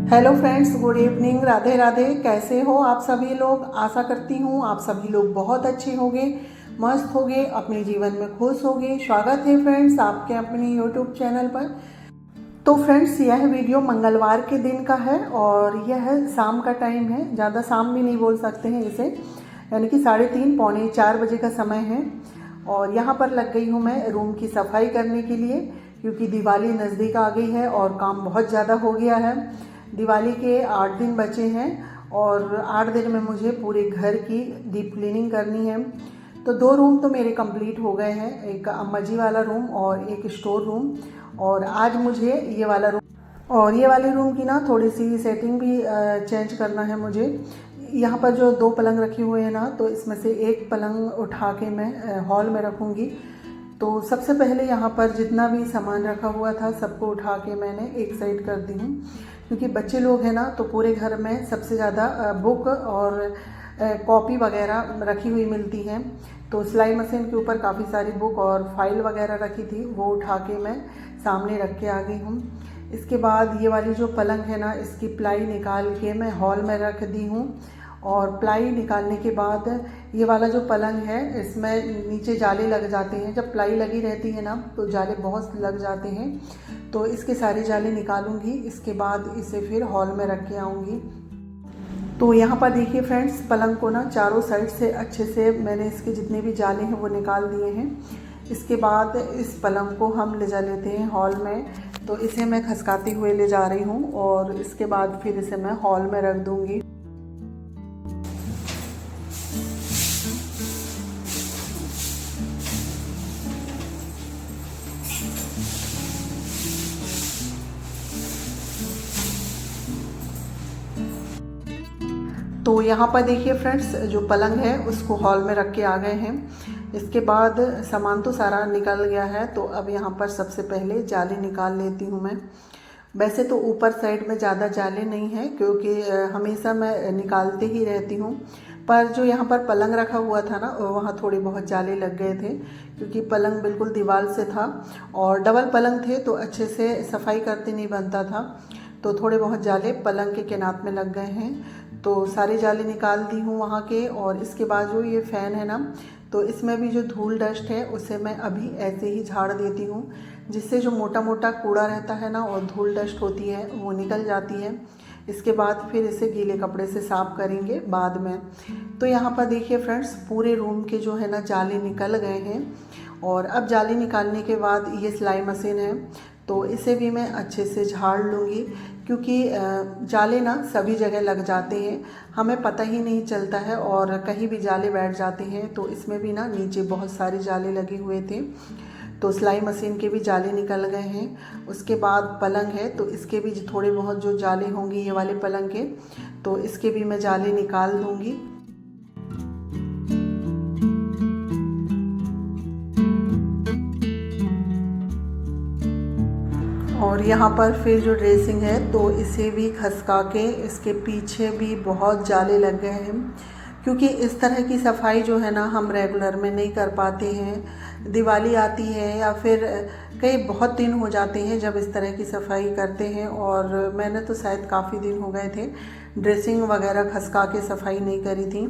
Hello friends, good evening, Radhe Radhe. कैसे हो आप सभी लोग? आशा करती हूँ आप सभी लोग बहुत अच्छे होंगे, मस्त होंगे, अपने जीवन में खुश होंगे। स्वागत है फ्रेंड्स आपके अपने यूट्यूब चैनल पर। तो फ्रेंड्स, यह वीडियो मंगलवार के दिन का है और यह शाम का टाइम है। ज़्यादा शाम भी नहीं बोल सकते हैं इसे, यानी कि 3:30 पौने 4 बजे का समय है। और यहाँ पर लग गई हूँ मैं रूम की सफाई करने के लिए, क्योंकि दिवाली नज़दीक आ गई है और काम बहुत ज़्यादा हो गया है। दिवाली के 8 दिन बचे हैं और 8 दिन में मुझे पूरे घर की डीप क्लीनिंग करनी है। तो 2 रूम तो मेरे कंप्लीट हो गए हैं, एक अम्मा जी वाला रूम और एक स्टोर रूम। और आज मुझे ये वाला रूम और ये वाले रूम की ना थोड़ी सी सेटिंग भी चेंज करना है मुझे। यहाँ पर जो 2 पलंग रखे हुए हैं ना, तो इसमें से एक पलंग उठा के मैं हॉल में रखूँगी। तो सबसे पहले यहाँ पर जितना भी सामान रखा हुआ था सबको उठा के मैंने एक साइड कर दी हूँ, क्योंकि बच्चे लोग हैं ना, तो पूरे घर में सबसे ज़्यादा बुक और कॉपी वगैरह रखी हुई मिलती हैं। तो सिलाई मशीन के ऊपर काफ़ी सारी बुक और फाइल वगैरह रखी थी, वो उठा के मैं सामने रख के आ गई हूँ। इसके बाद ये वाली जो पलंग है ना, इसकी प्लाई निकाल के मैं हॉल में रख दी हूँ। और प्लाई निकालने के बाद ये वाला जो पलंग है, इसमें नीचे जाले लग जाते हैं। जब प्लाई लगी रहती है ना, तो जाले बहुत लग जाते हैं। तो इसके सारे जाले निकालूंगी, इसके बाद इसे फिर हॉल में रख के आऊँगी। तो यहाँ पर देखिए फ्रेंड्स, पलंग को ना चारों साइड से अच्छे से मैंने इसके जितने भी जाले हैं वो निकाल दिए हैं। इसके बाद इस पलंग को हम ले जा लेते हैं हॉल में। तो इसे मैं खसकाते हुए ले जा रही हूँ और इसके बाद फिर इसे मैं हॉल में रख दूँगी। तो यहाँ पर देखिए फ्रेंड्स, जो पलंग है उसको हॉल में रख के आ गए हैं। इसके बाद सामान तो सारा निकल गया है, तो अब यहाँ पर सबसे पहले जाली निकाल लेती हूँ मैं। वैसे तो ऊपर साइड में ज़्यादा जाले नहीं हैं, क्योंकि हमेशा मैं निकालते ही रहती हूँ। पर जो यहाँ पर पलंग रखा हुआ था ना, वहाँ थोड़े बहुत जाले लग गए थे, क्योंकि पलंग बिल्कुल दीवार से था और डबल पलंग थे, तो अच्छे से सफाई करते नहीं बनता था। तो थोड़े बहुत जाले पलंग के किनार में लग गए हैं। तो सारे जाले निकाल दी हूँ वहाँ के। और इसके बाद जो ये फ़ैन है ना, तो इसमें भी जो धूल डस्ट है उसे मैं अभी ऐसे ही झाड़ देती हूँ, जिससे जो मोटा मोटा कूड़ा रहता है ना और धूल डस्ट होती है वो निकल जाती है। इसके बाद फिर इसे गीले कपड़े से साफ़ करेंगे बाद में। तो यहाँ पर देखिए फ्रेंड्स, पूरे रूम के जो है ना जाले निकल गए हैं। और अब जाले निकालने के बाद ये सिलाई मशीन है, तो इसे भी मैं अच्छे से झाड़ लूँगी, क्योंकि जाले ना सभी जगह लग जाते हैं, हमें पता ही नहीं चलता है और कहीं भी जाले बैठ जाते हैं। तो इसमें भी ना नीचे बहुत सारे जाले लगे हुए थे, तो सिलाई मशीन के भी जाले निकल गए हैं। उसके बाद पलंग है, तो इसके भी थोड़े बहुत जो जाले होंगे ये वाले पलंग के, तो इसके भी मैं जाले निकाल दूँगी। और यहाँ पर फिर जो ड्रेसिंग है, तो इसे भी खसका के इसके पीछे भी बहुत जाले लग गए हैं, क्योंकि इस तरह की सफाई जो है ना हम रेगुलर में नहीं कर पाते हैं। दिवाली आती है या फिर कई बहुत दिन हो जाते हैं जब इस तरह की सफाई करते हैं। और मैंने तो शायद काफ़ी दिन हो गए थे ड्रेसिंग वगैरह खसका के सफाई नहीं करी थी।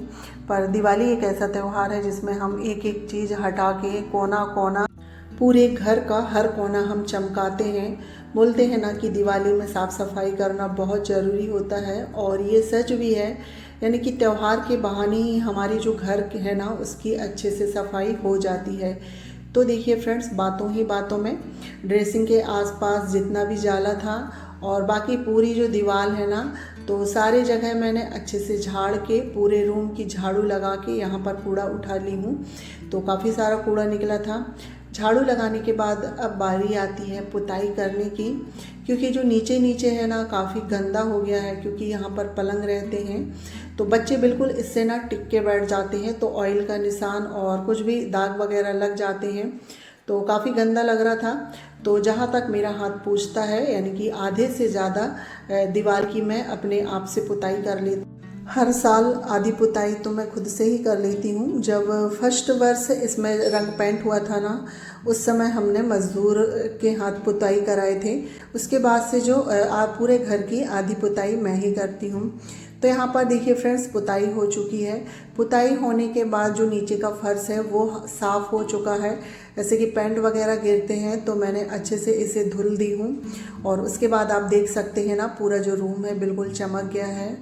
पर दिवाली एक ऐसा त्यौहार है जिसमें हम एक एक चीज़ हटा के कोना कोना, पूरे घर का हर कोना हम चमकाते हैं। बोलते हैं ना कि दिवाली में साफ़ सफाई करना बहुत ज़रूरी होता है, और ये सच भी है। यानी कि त्यौहार के बहाने ही हमारी जो घर है ना उसकी अच्छे से सफाई हो जाती है। तो देखिए फ्रेंड्स, बातों ही बातों में ड्रेसिंग के आसपास जितना भी जाला था और बाकी पूरी जो दीवार है ना, तो सारे जगह मैंने अच्छे से झाड़ के पूरे रूम की झाड़ू लगा के यहाँ पर कूड़ा उठा ली हूँ। तो काफ़ी सारा कूड़ा निकला था। झाड़ू लगाने के बाद अब बारी आती है पुताई करने की, क्योंकि जो नीचे नीचे है ना काफ़ी गंदा हो गया है, क्योंकि यहाँ पर पलंग रहते हैं। तो बच्चे बिल्कुल इससे ना टिक के बैठ जाते हैं, तो ऑयल का निशान और कुछ भी दाग वगैरह लग जाते हैं। तो काफ़ी गंदा लग रहा था। तो जहाँ तक मेरा हाथ पूछता है, यानी कि आधे से ज़्यादा दीवार की मैं अपने आप से पुताई कर लेती। हर साल आधी पुताई तो मैं खुद से ही कर लेती हूँ। जब फर्स्ट वर्ष इसमें रंग पेंट हुआ था ना, उस समय हमने मज़दूर के हाथ पुताई कराए थे। उसके बाद से जो पूरे घर की आधी पुताई मैं ही करती हूँ। तो यहाँ पर देखिए फ्रेंड्स, पुताई हो चुकी है। पुताई होने के बाद जो नीचे का फर्श है वो साफ़ हो चुका है। जैसे कि पेंट वगैरह गिरते हैं तो मैंने अच्छे से इसे धुल दी हूँ। और उसके बाद आप देख सकते हैं ना, पूरा जो रूम है बिल्कुल चमक गया है।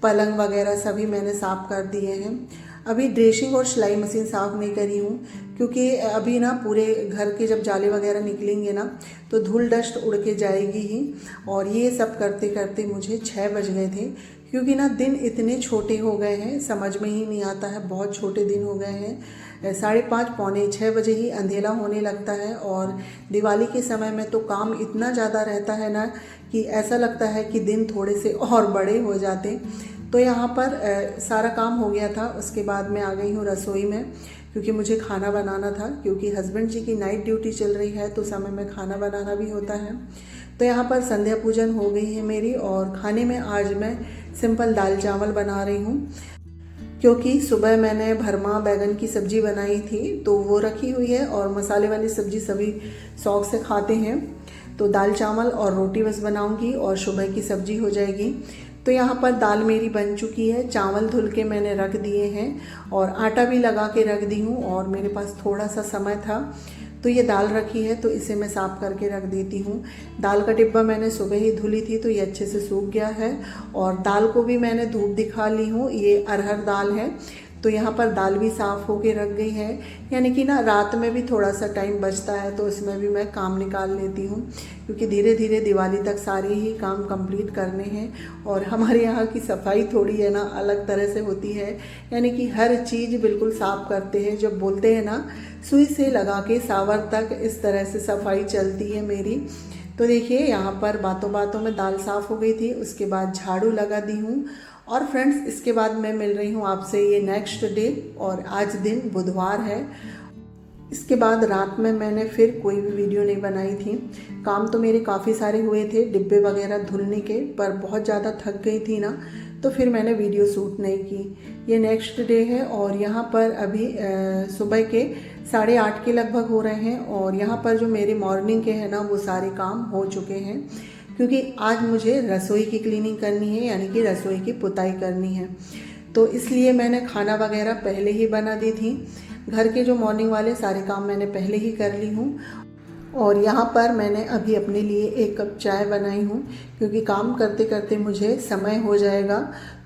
पलंग वगैरह सभी मैंने साफ़ कर दिए हैं। अभी ड्रेसिंग और सिलाई मशीन साफ़ नहीं करी हूँ, क्योंकि अभी ना पूरे घर के जब जाले वगैरह निकलेंगे ना तो धूल डस्ट उड़ के जाएगी ही। और ये सब करते करते मुझे 6 बज गए थे, क्योंकि ना दिन इतने छोटे हो गए हैं, समझ में ही नहीं आता है। बहुत छोटे दिन हो गए हैं। 5:30 पौने 6 बजे ही अंधेरा होने लगता है। और दिवाली के समय में तो काम इतना ज़्यादा रहता है ना कि ऐसा लगता है कि दिन थोड़े से और बड़े हो जाते। तो यहाँ पर सारा काम हो गया था। उसके बाद मैं आ गई हूँ रसोई में, क्योंकि मुझे खाना बनाना था। क्योंकि हस्बैंड जी की नाइट ड्यूटी चल रही है तो समय में खाना बनाना भी होता है। तो यहाँ पर संध्या पूजन हो गई है मेरी। और खाने में आज मैं सिंपल दाल चावल बना रही हूँ, क्योंकि सुबह मैंने भरमा बैगन की सब्ज़ी बनाई थी तो वो रखी हुई है। और मसाले वाली सब्ज़ी सभी शौक से खाते हैं। तो दाल चावल और रोटी बस बनाऊंगी और सुबह की सब्ज़ी हो जाएगी। तो यहाँ पर दाल मेरी बन चुकी है। चावल धुल के मैंने रख दिए हैं और आटा भी लगा के रख दी हूँ। और मेरे पास थोड़ा सा समय था तो ये दाल रखी है, तो इसे मैं साफ़ करके रख देती हूँ। दाल का डिब्बा मैंने सुबह ही धुली थी तो ये अच्छे से सूख गया है। और दाल को भी मैंने धूप दिखा ली हूँ। ये अरहर दाल है, तो यहाँ पर दाल भी साफ़ होके रख गई है। यानी कि ना रात में भी थोड़ा सा टाइम बचता है तो इसमें भी मैं काम निकाल लेती हूँ, क्योंकि धीरे धीरे दिवाली तक सारे ही काम कंप्लीट करने हैं। और हमारे यहाँ की सफाई थोड़ी है ना अलग तरह से होती है। यानी कि हर चीज़ बिल्कुल साफ़ करते हैं। जब बोलते हैं ना सुई से लगा के सावर तक, इस तरह से सफाई चलती है मेरी। तो देखिए यहाँ पर बातों बातों में दाल साफ़ हो गई थी। उसके बाद झाड़ू लगा दी हूँ। और फ्रेंड्स, इसके बाद मैं मिल रही हूँ आपसे ये नेक्स्ट डे, और आज दिन बुधवार है। इसके बाद रात में मैंने फिर कोई भी वीडियो नहीं बनाई थी। काम तो मेरे काफ़ी सारे हुए थे डिब्बे वगैरह धुलने के, पर बहुत ज़्यादा थक गई थी ना तो फिर मैंने वीडियो शूट नहीं की। ये नेक्स्ट डे है और यहाँ पर अभी सुबह के 8:30 के लगभग हो रहे हैं। और यहाँ पर जो मेरे मॉर्निंग के हैं ना वो सारे काम हो चुके हैं, क्योंकि आज मुझे रसोई की क्लीनिंग करनी है, यानी कि रसोई की पुताई करनी है। तो इसलिए मैंने खाना वगैरह पहले ही बना दी थी। घर के जो मॉर्निंग वाले सारे काम मैंने पहले ही कर ली हूँ। और यहाँ पर मैंने अभी अपने लिए 1 कप चाय बनाई हूँ, क्योंकि काम करते करते मुझे समय हो जाएगा।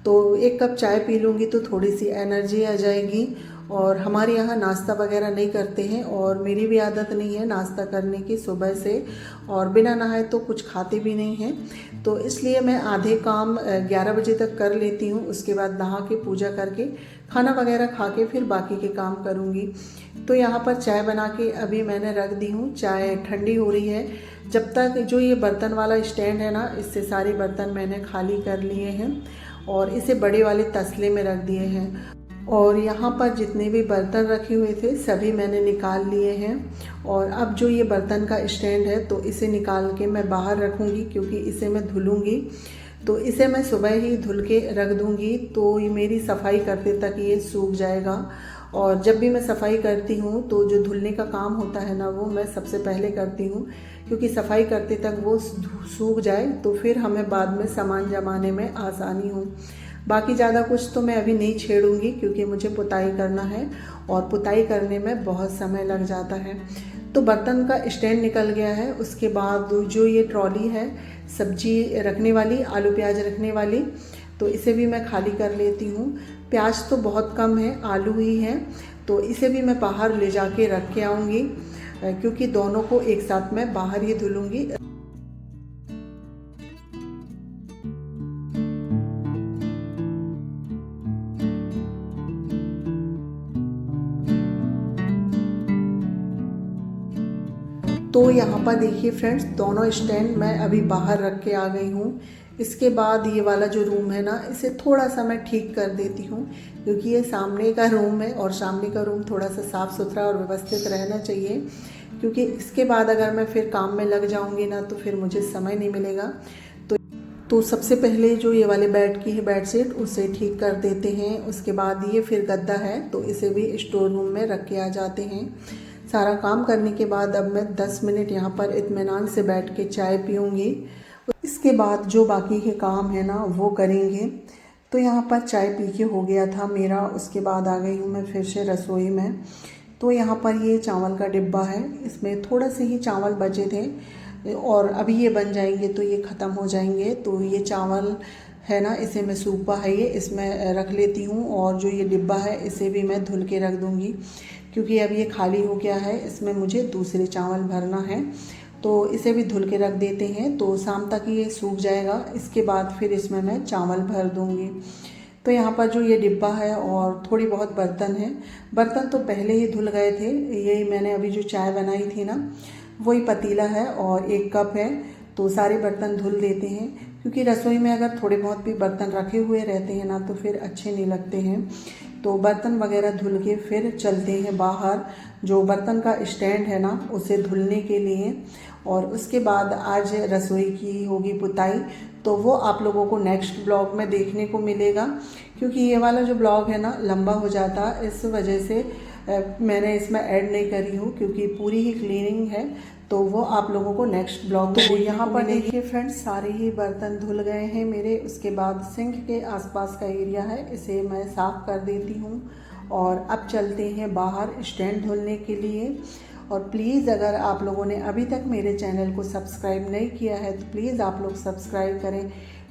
तो 1 कप चाय पी लूँगी तो थोड़ी सी एनर्जी आ जाएगी। और हमारे यहाँ नाश्ता वगैरह नहीं करते हैं, और मेरी भी आदत नहीं है नाश्ता करने की सुबह से। और बिना नहाए तो कुछ खाते भी नहीं हैं। तो इसलिए मैं आधे काम 11 बजे तक कर लेती हूँ। उसके बाद नहा के पूजा करके खाना वगैरह खा के फिर बाकी के काम करूँगी। तो यहाँ पर चाय बना के अभी मैंने रख दी हूँ। चाय ठंडी हो रही है। जब तक जो ये बर्तन वाला स्टैंड है ना, इससे सारे बर्तन मैंने खाली कर लिए हैं और इसे बड़े वाले तसले में रख दिए हैं। और यहाँ पर जितने भी बर्तन रखे हुए थे सभी मैंने निकाल लिए हैं। और अब जो ये बर्तन का स्टैंड है तो इसे निकाल के मैं बाहर रखूँगी, क्योंकि इसे मैं धुलूँगी। तो इसे मैं सुबह ही धुल के रख दूँगी, तो ये मेरी सफाई करते तक ये सूख जाएगा। और जब भी मैं सफाई करती हूँ तो जो धुलने का काम होता है ना वो मैं सबसे पहले करती हूँ, क्योंकि सफाई करते तक वो सूख जाए तो फिर हमें बाद में सामान जमाने में आसानी हो। बाकी ज़्यादा कुछ तो मैं अभी नहीं छेड़ूंगी, क्योंकि मुझे पुताई करना है और पुताई करने में बहुत समय लग जाता है। तो बर्तन का स्टैंड निकल गया है। उसके बाद जो ये ट्रॉली है सब्जी रखने वाली, आलू प्याज रखने वाली, तो इसे भी मैं खाली कर लेती हूँ। प्याज तो बहुत कम है, आलू ही है, तो इसे भी मैं बाहर ले जाके रख के आऊँगी, क्योंकि दोनों को एक साथ मैं बाहर ही धुलूँगी। तो यहाँ पर देखिए फ्रेंड्स, दोनों स्टैंड मैं अभी बाहर रख के आ गई हूँ। इसके बाद ये वाला जो रूम है ना, इसे थोड़ा सा मैं ठीक कर देती हूँ, क्योंकि ये सामने का रूम है और सामने का रूम थोड़ा सा साफ़ सुथरा और व्यवस्थित रहना चाहिए। क्योंकि इसके बाद अगर मैं फिर काम में लग जाऊँगी ना तो फिर मुझे समय नहीं मिलेगा। तो सबसे पहले जो ये वाले बेड की है बेडशीट उसे ठीक कर देते हैं। उसके बाद ये फिर गद्दा है तो इसे भी स्टोर रूम में रख के आ जाते हैं। सारा काम करने के बाद अब मैं 10 मिनट यहाँ पर इत्मीनान से बैठ के चाय पीऊँगी। इसके बाद जो बाकी के काम है ना वो करेंगे। तो यहाँ पर चाय पी के हो गया था मेरा। उसके बाद आ गई हूँ मैं फिर से रसोई में। तो यहाँ पर ये चावल का डिब्बा है, इसमें थोड़ा से ही चावल बचे थे और अभी ये बन जाएंगे तो ये ख़त्म हो जाएंगे। तो ये चावल है ना, इसे मैं सूपा है ये इसमें रख लेती हूँ और जो ये डिब्बा है इसे भी मैं धुल के रख दूँगी क्योंकि अब ये खाली हो गया है। इसमें मुझे दूसरे चावल भरना है तो इसे भी धुल के रख देते हैं तो शाम तक ये सूख जाएगा। इसके बाद फिर इसमें मैं चावल भर दूँगी। तो यहाँ पर जो ये डिब्बा है और थोड़ी बहुत बर्तन है, बर्तन तो पहले ही धुल गए थे। यही मैंने अभी जो चाय बनाई थी ना वही पतीला है और एक कप है तो सारे बर्तन धुल देते हैं क्योंकि रसोई में अगर थोड़े बहुत भी बर्तन रखे हुए रहते हैं ना तो फिर अच्छे नहीं लगते हैं। तो बर्तन वगैरह धुल के फिर चलते हैं बाहर जो बर्तन का स्टैंड है ना उसे धुलने के लिए। और उसके बाद आज रसोई की होगी पुताई तो वो आप लोगों को नेक्स्ट ब्लॉग में देखने को मिलेगा क्योंकि ये वाला जो ब्लॉग है ना लंबा हो जाता, इस वजह से मैंने इसमें ऐड नहीं करी हूँ क्योंकि पूरी ही क्लीनिंग है तो वो आप लोगों को नेक्स्ट ब्लॉग तो यहाँ पर देखिए फ्रेंड्स सारे ही बर्तन धुल गए हैं मेरे। उसके बाद सिंक के आसपास का एरिया है इसे मैं साफ़ कर देती हूँ और अब चलते हैं बाहर स्टैंड धुलने के लिए। और प्लीज़ अगर आप लोगों ने अभी तक मेरे चैनल को सब्सक्राइब नहीं किया है तो प्लीज़ आप लोग सब्सक्राइब करें।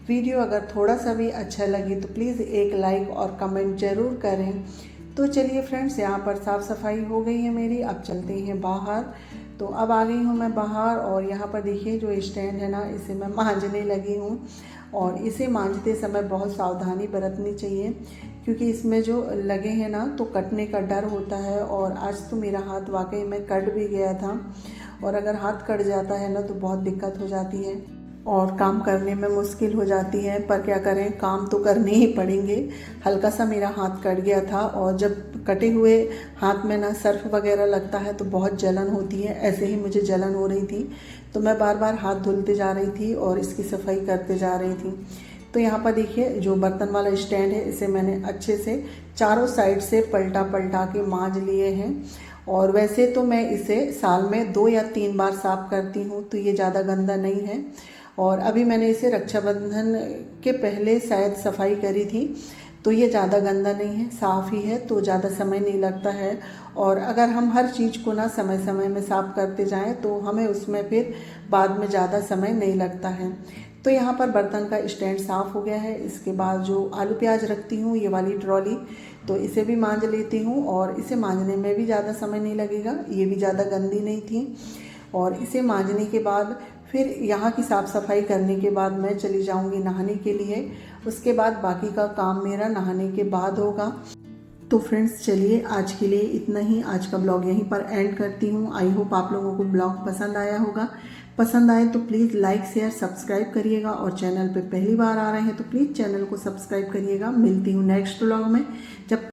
वीडियो अगर थोड़ा सा भी अच्छा लगे तो प्लीज़ एक लाइक और कमेंट ज़रूर करें। तो चलिए फ्रेंड्स यहाँ पर साफ़ सफाई हो गई है मेरी, अब चलते हैं बाहर। तो अब आ गई हूँ मैं बाहर और यहाँ पर देखिए जो स्टैंड है ना इसे मैं मांजने लगी हूँ और इसे मांजते समय बहुत सावधानी बरतनी चाहिए क्योंकि इसमें जो लगे हैं ना तो कटने का डर होता है। और आज तो मेरा हाथ वाकई में कट भी गया था और अगर हाथ कट जाता है ना तो बहुत दिक्कत हो जाती है और काम करने में मुश्किल हो जाती है। पर क्या करें, काम तो करने ही पड़ेंगे। हल्का सा मेरा हाथ कट गया था और जब कटे हुए हाथ में ना सर्फ वगैरह लगता है तो बहुत जलन होती है। ऐसे ही मुझे जलन हो रही थी तो मैं बार बार हाथ धुलते जा रही थी और इसकी सफाई करते जा रही थी। तो यहाँ पर देखिए जो बर्तन वाला स्टैंड है इसे मैंने अच्छे से चारों साइड से पलटा पलटा के मांज लिए हैं। और वैसे तो मैं इसे साल में 2 या 3 बार साफ़ करती हूँ तो ये ज़्यादा गंदा नहीं है। और अभी मैंने इसे रक्षाबंधन के पहले शायद सफाई करी थी तो ये ज़्यादा गंदा नहीं है, साफ़ ही है तो ज़्यादा समय नहीं लगता है। और अगर हम हर चीज़ को ना समय समय में साफ़ करते जाएं तो हमें उसमें फिर बाद में ज़्यादा समय नहीं लगता है। तो यहाँ पर बर्तन का स्टैंड साफ़ हो गया है। इसके बाद जो आलू प्याज रखती हूँ ये वाली ट्रॉली तो इसे भी मांज लेती हूँ और इसे मांजने में भी ज़्यादा समय नहीं लगेगा, ये भी ज़्यादा गंदी नहीं थी। और इसे मांजने के बाद फिर यहाँ की साफ़ सफाई करने के बाद मैं चली जाऊँगी नहाने के लिए। उसके बाद बाकी का काम मेरा नहाने के बाद होगा। तो फ्रेंड्स चलिए आज के लिए इतना ही, आज का ब्लॉग यहीं पर एंड करती हूँ। आई होप आप लोगों को ब्लॉग पसंद आया होगा। पसंद आए तो प्लीज़ लाइक शेयर सब्सक्राइब करिएगा और चैनल पे पहली बार आ रहे हैं तो प्लीज़ चैनल को सब्सक्राइब करिएगा। मिलती हूँ नेक्स्ट ब्लॉग में। जब